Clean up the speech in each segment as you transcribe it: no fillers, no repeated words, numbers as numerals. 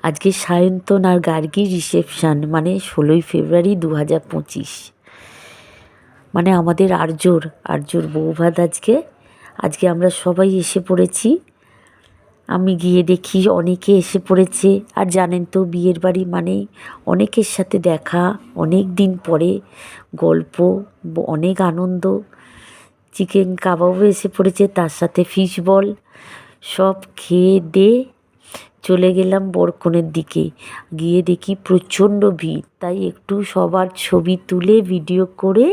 আজকে সায়ন্তন আর গার্গীর রিসেপশান, মানে 16ই ফেব্রুয়ারি 2025। মানে আমাদের আর্যর বৌভাত আজকে। আজকে আমরা সবাই এসে পড়েছি। আমি গিয়ে দেখি অনেকে এসে পড়েছে। আর জানেন তো, বিয়ের বাড়ি মানেই অনেকের সাথে দেখা, অনেক দিন পরে গল্প, অনেক আনন্দ। চিকেন কাবাবও এসে পড়েছে, তার সাথে ফিশ বল। সব খেয়ে দিয়ে চলে গেলাম বরকনের দিকে। গিয়ে দেখি প্রচণ্ড ভিড়, তাই একটু সবার ছবি তুলে ভিডিও করে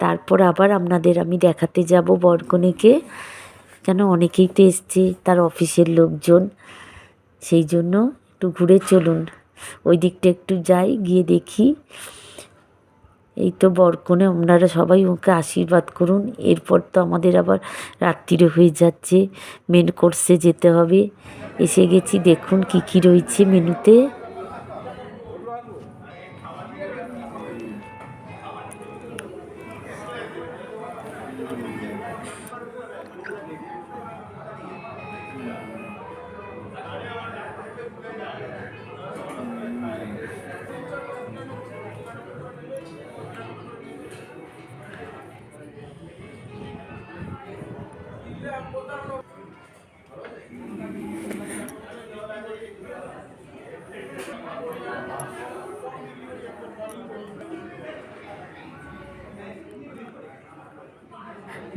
তারপর আবার আপনাদের আমি দেখাতে যাব বরকনেকে। কেন, অনেকেই তো এসছে, তার অফিসের লোকজন। সেই জন্য একটু ঘুরে চলুন, ওই দিকটা একটু যাই, গিয়ে দেখি। এই তো বরকনে, আপনারা সবাই ওকে আশীর্বাদ করুন। এরপর তো আমাদের আবার রাত্রিরে হয়ে যাচ্ছে, মেন কোর্সে যেতে হবে। এসে গেছি, দেখুন কি কি রয়েছে মেনুতে।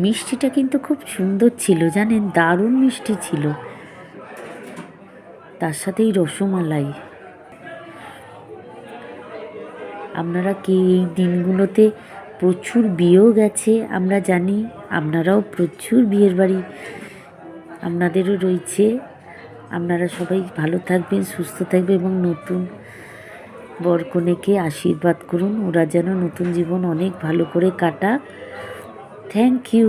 মিষ্টিটা কিন্তু খুব সুন্দর ছিল, জানেন, দারুণ মিষ্টি ছিল। তার সাথে এই রসমালাই। আপনারা কি এই দিনগুলোতে প্রচুর বিয়েও গেছে, আমরা জানি। আপনারাও প্রচুর বিয়ের বাড়ি আপনাদেরও রয়েছে। আপনারা সবাই ভালো থাকবেন, সুস্থ থাকবেন এবং নতুন বরকনেকে আশীর্বাদ করুন, ওরা যেন নতুন জীবন অনেক ভালো করে কাটাক। Thank you.